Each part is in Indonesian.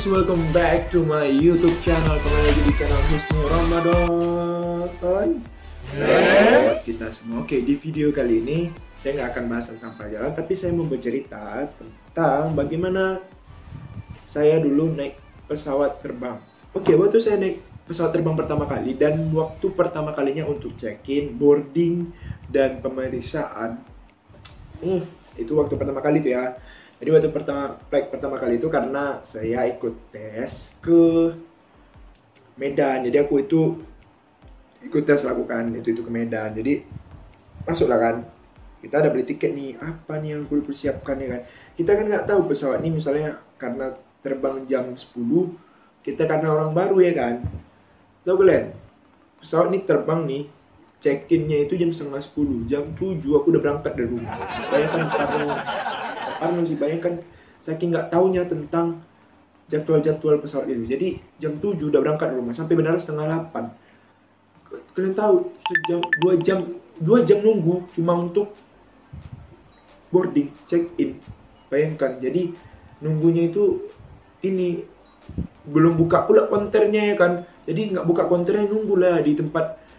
welcome back to my YouTube channel. Kembali lagi di channel Husni Ramadan. Kita semua. Oke, di video kali ini saya nggak akan bahas tentang pelajaran, tapi saya mau bercerita tentang bagaimana saya dulu naik pesawat terbang. Oke, waktu saya naik pesawat terbang pertama kali dan waktu pertama kalinya untuk check-in, boarding, dan pemeriksaan. Itu waktu pertama kali tuh ya. Jadi waktu flight pertama kali itu karena saya ikut tes ke Medan. Jadi aku itu ikut tes lakukan itu ke Medan. Jadi masuklah kan. Kita ada beli tiket nih. Apa nih yang perlu persiapkan ya kan? Kita kan nggak tahu pesawat ini misalnya karena terbang jam 10. Kita karena orang baru ya kan. Tahu kalian? Pesawat ini terbang nih. Check-innya itu jam setengah 10. Jam 7 aku udah berangkat dari rumah. Bayangkan karena sih bayangkan saking nggak taunya tentang jadwal pesawat itu. Jadi jam 7 udah berangkat dari rumah sampai benar setengah 8. Kalian tahu sejam 2 jam nunggu cuma untuk boarding, check in. Bayangkan. Jadi nunggunya itu ini belum buka pula konternya ya kan. Jadi nggak buka konternya, nunggulah di tempat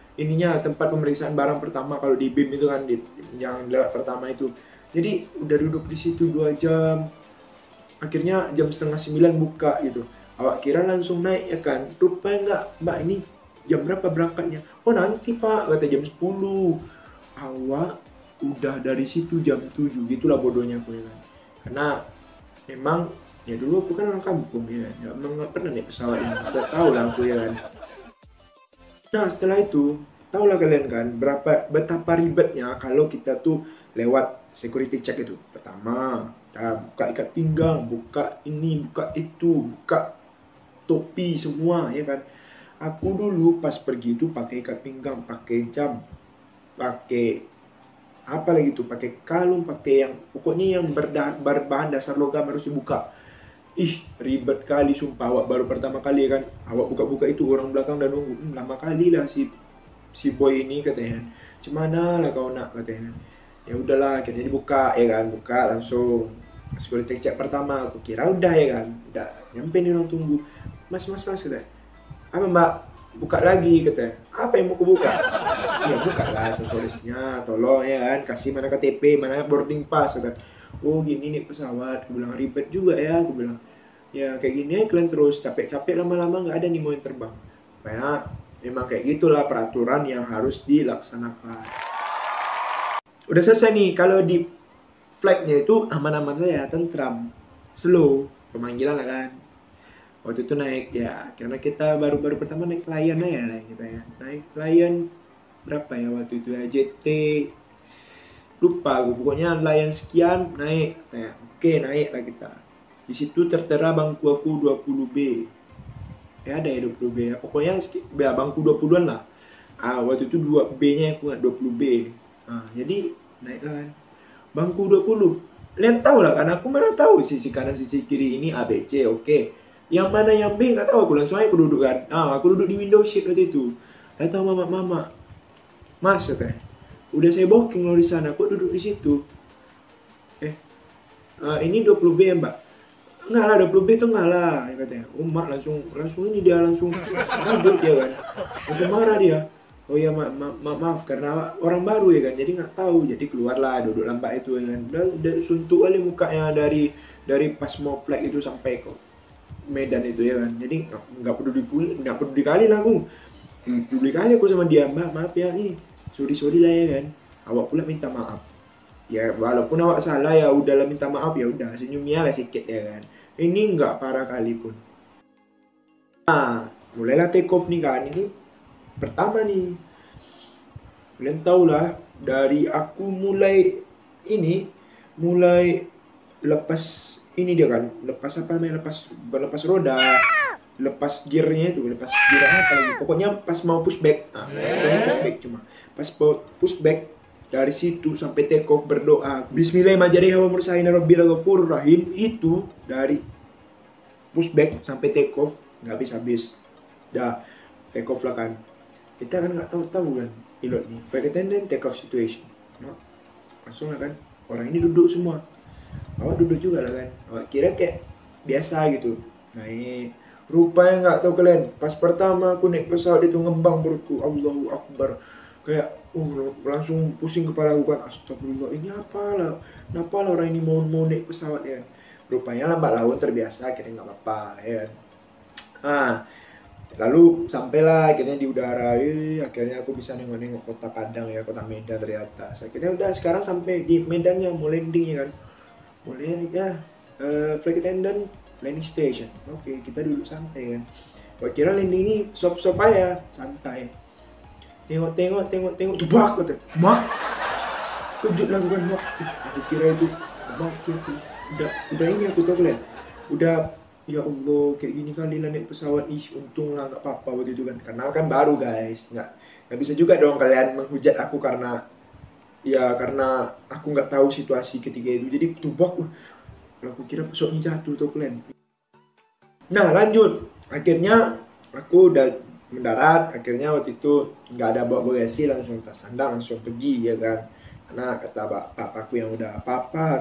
tempat pemeriksaan barang pertama kalau di BIM itu kan yang lewat pertama itu. Jadi udah duduk di situ 2 jam. Akhirnya jam setengah 9 buka gitu. Awak kira langsung naik ya kan? Rupanya enggak, mbak ini jam berapa berangkatnya? Oh nanti pak, kata jam 10. Awak udah dari situ jam 7. Gitulah bodohnya aku ya kan. Karena memang ya dulu aku kan orang kampung ya. Nggak pernah naik pesawat ini. Udah tahu lah aku ya kan. Nah setelah itu, tahulah kalian kan betapa ribetnya kalau kita tuh lewat security check itu. Pertama, buka ikat pinggang, buka ini, buka itu, buka topi semua ya kan. Aku dulu pas pergi itu pakai ikat pinggang, pakai jam, pakai apa lagi tuh, pakai kalung, pakai yang pokoknya yang berbahan dasar logam harus dibuka. Ih, ribet kali sumpah. Awak baru pertama kali kan, awak buka-buka itu orang belakang dan nunggu. Lama kali lah si boy ini katanya. Cemana lah kau nak katanya. Ya udahlah, akhirnya dibuka ya kan, buka langsung security check pertama. Aku kira udah ya kan, udah nyampe nih orang tunggu. Mas kata, apa mbak, buka lagi katanya. Apa yang mau aku buka? Ya buka lah aksesorisnya, tolong ya kan, kasih mana KTP, mana boarding pass kata. Oh gini nih pesawat, aku bilang ribet juga ya, aku bilang ya kayak gini kalian terus capek-capek lama-lama nggak ada nih mau yang terbang. Kayak memang kayak gitulah peraturan yang harus dilaksanakan. Udah selesai nih, kalau di flightnya itu aman-aman saya, tentram, slow, pemanggilan lah kan. Waktu itu naik ya, karena kita baru-baru pertama naik Lion aja lah kita ya. Naik Lion berapa ya waktu itu ya, JT lupa gue, pokoknya Lion sekian naik. Nah, oke naik lah kita. Di situ tertera bangku aku 20B. Ya ada ya 20B ya. Pokoknya bangku 20-an lah. Waktu itu 2B-nya aku nggak 20B. Jadi naik kan bangku 20. Lihat tahu lah kan, aku mana tahu sisi kanan sisi kiri ini A B C, oke. Yang mana yang B nggak tahu, aku langsung aja aku duduk kan. Aku duduk di window seat waktu itu. Lihat tahu mama mas katanya, udah saya booking loh di sana, kok duduk di situ. Ini 20B ya mbak? Enggak lah, 20B itu enggak lah katanya. Mak langsung ini dia langsung ribut dia kan, langsung marah dia. Oh ya maaf karena orang baru ya kan, jadi nggak tahu, jadi keluarlah duduk lambat itu ya kan. Udah suntuk kali mukanya dari pas mau flight itu sampai ke Medan itu ya kan. Jadi nggak peduli kali lah aku, peduli kali aku sama dia. Mbak maaf ya nih, sorry lah ya kan. Awak pula minta maaf. Ya walaupun awak salah ya udahlah, minta maaf ya udah, senyumnya lah sedikit ya kan. Ini nggak parah kali pun. Nah mulailah take off nih kan, ini pertama nih, kalian tahu lah, dari aku mulai lepas ini dia kan, lepas apa namanya, lepas roda, lepas gearnya itu, lepas gear apa lagi, pokoknya pas mau pushback. Pushback cuma pas pushback dari situ sampai take off berdoa Bismillahirrahmanirrahim wa mursaina rabbil ghafurur rahim, itu dari pushback sampai take off nggak habis. Dah take off lah kan. Kita kan nggak tahu kan pilot nih, flight attendant take off situation, langsung lah kan, orang ini duduk semua, awak duduk juga lah kan, awak kira kayak biasa gitu, naik. Rupanya nggak tahu kalian, pas pertama aku naik pesawat itu ngembang perutku, Allahu Akbar. Kayak langsung pusing kepala aku kan, astagfirullah, ini apalah, kenapa lah orang ini mau naik pesawat ya. Rupanya lambat laun terbiasa, akhirnya nggak apa-apa ya kan. Ah, lalu sampailah akhirnya di udara, akhirnya aku bisa nengok-nengok kota Padang ya, kota Medan dari atas. Akhirnya udah sekarang sampai di Medannya, mau landing ya kan. Boleh ya, flight attendant landing station. Oke, kita duduk santai kan. Gua kira landing ini sop-sop aja, santai. Tengok, tebak kata. Mak, kejut lah bukan mak. Aku kira itu mak itu. Udah ini aku tahu kalian. Udah, ya Allah, kayak gini kali lah naik pesawat. Untung lah nggak apa-apa waktu itu kan. Karena kan baru guys. Nggak bisa juga dong kalian menghujat aku karena aku nggak tahu situasi ketika itu. Jadi tebak. Aku kira pesawatnya jatuh tuh kalian. Nah lanjut, akhirnya aku udah mendarat. Akhirnya waktu itu nggak ada bawa bagasi, langsung tas sandang langsung pergi ya kan. Karena kata bapakku yang udah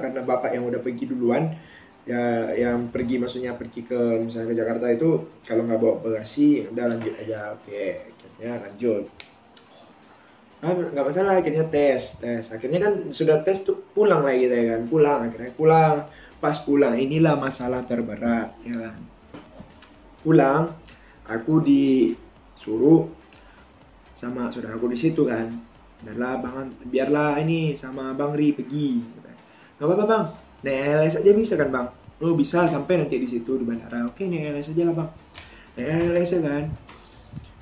karena bapak yang udah pergi duluan ya, yang pergi maksudnya pergi ke misalnya ke Jakarta itu kalau nggak bawa bagasi udah lanjut aja. Oke, akhirnya lanjut. Nggak masalah, akhirnya tes. Akhirnya kan sudah tes tuh pulang lagi ya kan. Akhirnya pulang. Pas pulang inilah masalah terberat ya kan. Pulang, aku disuruh sama saudaraku di situ kan. Biarlah ini sama Bang Ri pergi. Nggak apa-apa bang, naik LS aja bisa kan bang? Oh bisa, sampai nanti di situ di bandara. Oke, naik LS aja lah bang. Naik LS ya kan.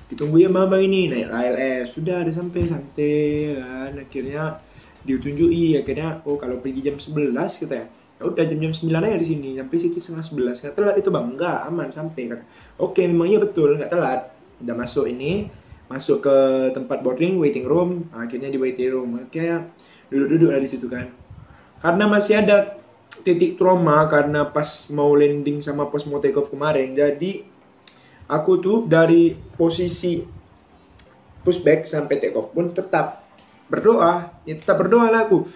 Ditunggu ya bang ini naik LS. Sudah ada sampai santai kan. Akhirnya ditunjuki akhirnya, oh kalau pergi jam 11 kita ya. Ya udah jam 9 aja di sini, sampai situ setengah 11. Nggak telat itu bang? Enggak, aman sampai kan. Oke, memang iya betul, nggak telat. Udah masuk ke tempat boarding, waiting room. Akhirnya di waiting room, akhirnya duduk lah di situ kan. Karena masih ada titik trauma karena pas mau landing sama pas mau take off kemarin. Jadi aku tuh dari posisi pushback sampai take off pun tetap berdoa. Ya tetap berdoa lah aku.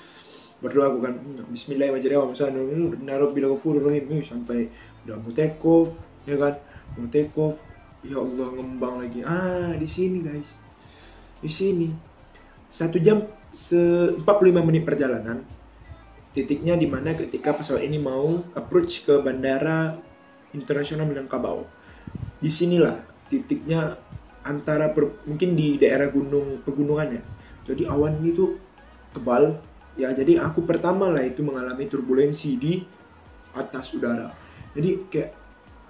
Berdoa aku kan, bismillahirrahmanirrahim, naruh bila ghafururrahim, sampai udah mau take off, ya kan, mau take off, ya Allah ngembang lagi. Di sini guys, di sini 1 jam 45 menit perjalanan, titiknya dimana ketika pesawat ini mau approach ke bandara internasional Minangkabau. Disinilah titiknya antara mungkin di daerah pegunungan ya. Jadi awan itu tebal. Ya jadi aku pertama lah itu mengalami turbulensi di atas udara. Jadi kayak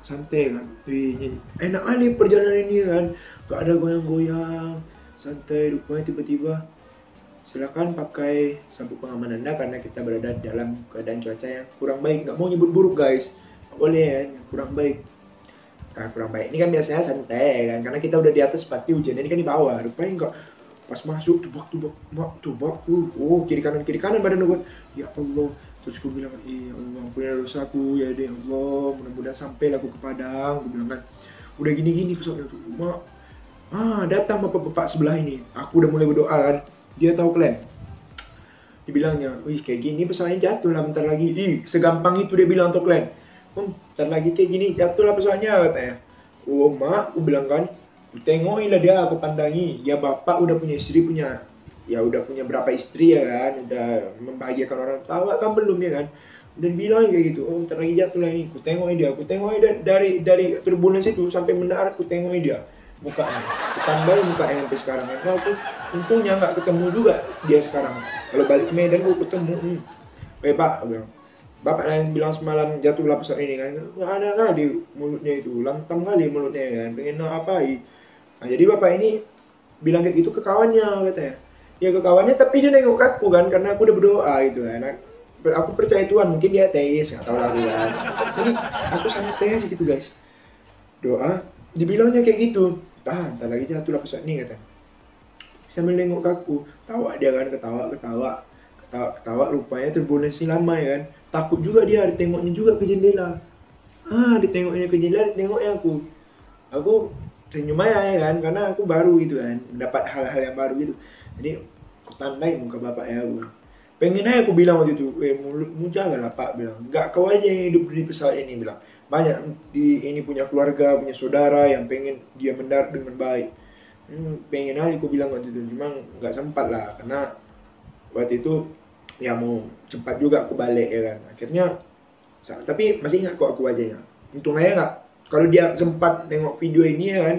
santai kan, enak aja perjalanan ini kan, gak ada goyang-goyang, santai. Rupanya tiba-tiba silakan pakai sabuk pengaman Anda karena kita berada dalam keadaan cuaca yang kurang baik. Gak mau nyebut buruk guys, gak boleh kan, kurang baik. Nah, kurang baik ini kan biasanya santai kan, karena kita udah di atas pasti hujannya ini kan di bawah. Rupanya enggak. Pas masuk tubak oh kiri kanan badan gue, ya Allah. Terus gue bilang, ya Allah ampunilah dosaku ya deh Allah, mudah-mudahan sampai aku ke Padang. Gue bilang kan, udah gini pesawatnya tuh, mak, datang bapak-bapak sebelah ini. Aku udah mulai berdoa kan, dia tahu kalian, dibilangnya, wih kayak gini pesawatnya jatuh lah bentar lagi. Segampang itu dia bilang tuh kalian, bentar lagi kayak gini jatuh lah pesawatnya katanya. Oh mak, aku bilang kan, tengokin lah dia, aku pandangi. Ya bapak udah punya istri, udah punya berapa istri ya kan, udah membahagiakan orang tua kan belum ya kan. Dan bilang kayak gitu, oh ntar lagi jatuh lah ini. Aku tengokin dia dari turbulensi itu sampai mendarat, aku tengokin dia mukanya, tambah mukanya sampai sekarang. Karena aku untungnya nggak ketemu juga dia sekarang. Kalau balik ke Medan aku ketemu, pak, bilang, bapak yang bilang semalam jatuhlah pesawat ini kan, nggak ada kali mulutnya itu, lantang kali mulutnya kan, pengen ngapain. Nah, jadi bapak ini bilang kayak gitu ke kawannya katanya. Ya ke kawannya, tapi dia nengok aku kan, karena aku udah berdoa gitu kan. Aku percaya Tuhan, mungkin dia ateis, nggak tahu lah kan. Jadi aku santai aja gitu guys. Doa, dibilangnya kayak gitu. Ntar lagi jatuh lah pesawat ini katanya. Sambil nengok ke aku, tawa dia kan, ketawa. Rupanya turbulensi lama ya kan. Takut juga dia, ditengoknya juga ke jendela. Ditengoknya ke jendela, ditengoknya aku. Aku senyum aja ya kan, karena aku baru gitu kan, mendapat hal-hal yang baru gitu. Jadi aku tandai muka bapak ya, aku pengen aja aku bilang waktu itu, mulutmu jangan lah pak, bilang, enggak kau aja yang hidup di pesawat ini, bilang, banyak ini punya keluarga, punya saudara yang pengen dia mendarat dengan baik. Pengen aja aku bilang waktu itu, cuma nggak sempat lah karena waktu itu ya mau cepat juga aku balik ya kan. Akhirnya tapi masih ingat kok aku wajahnya. Untung aja nggak, kalau dia sempat nengok video ini ya kan,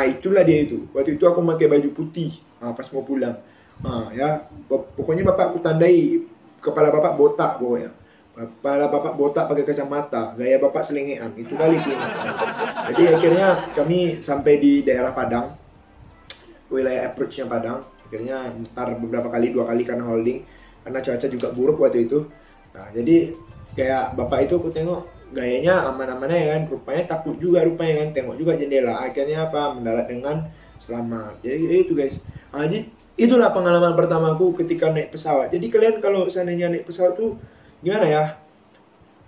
itulah dia itu. Waktu itu aku pakai baju putih pas mau pulang. Ya pokoknya bapak aku tandai kepala bapak botak pokoknya. Kepala bapak botak pakai kacamata, gaya bapak selengean, itu kali ini. Jadi akhirnya kami sampai di daerah Padang, wilayah approach-nya Padang. Akhirnya ntar beberapa kali, 2 kali karena holding, karena cuaca juga buruk waktu itu. Nah jadi kayak bapak itu aku tengok gayanya aman-aman ya kan, rupanya takut juga rupanya kan, tengok juga jendela. Akhirnya apa, mendarat dengan selamat. Jadi itu guys. Jadi itulah pengalaman pertamaku ketika naik pesawat. Jadi kalian kalau seandainya naik pesawat tuh gimana ya?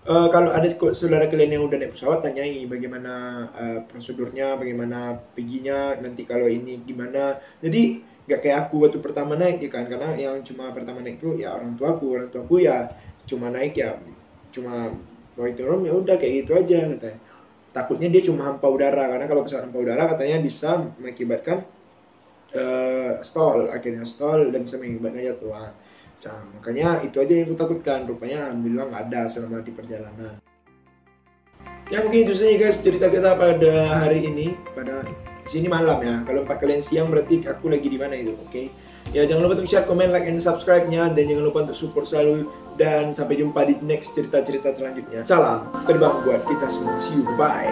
Kalau ada saudara kalian yang udah naik pesawat, tanyai bagaimana prosedurnya, bagaimana perginya, nanti kalau ini gimana. Jadi nggak kayak aku waktu pertama naik ya kan, karena yang cuma pertama naik itu ya orang tuaku ya cuma naik ya cuma going room ya udah kayak gitu aja katanya. Takutnya dia cuma hampa udara, karena kalau pesawat hampa udara katanya bisa mengakibatkan stall, akhirnya stall dan bisa mengakibatkan jatuhan. Makanya itu aja yang aku takutkan. Rupanya alhamdulillah nggak ada selama di perjalanan. Ya mungkin itu saja guys cerita kita pada hari ini. Pada sini malam ya. Kalau kalian siang berarti aku lagi di mana itu, oke? Ya jangan lupa untuk share, comment, like, and subscribe-nya, dan jangan lupa untuk support selalu. Dan sampai jumpa di next cerita-cerita selanjutnya. Salam terbang buat kita semua. See you, bye.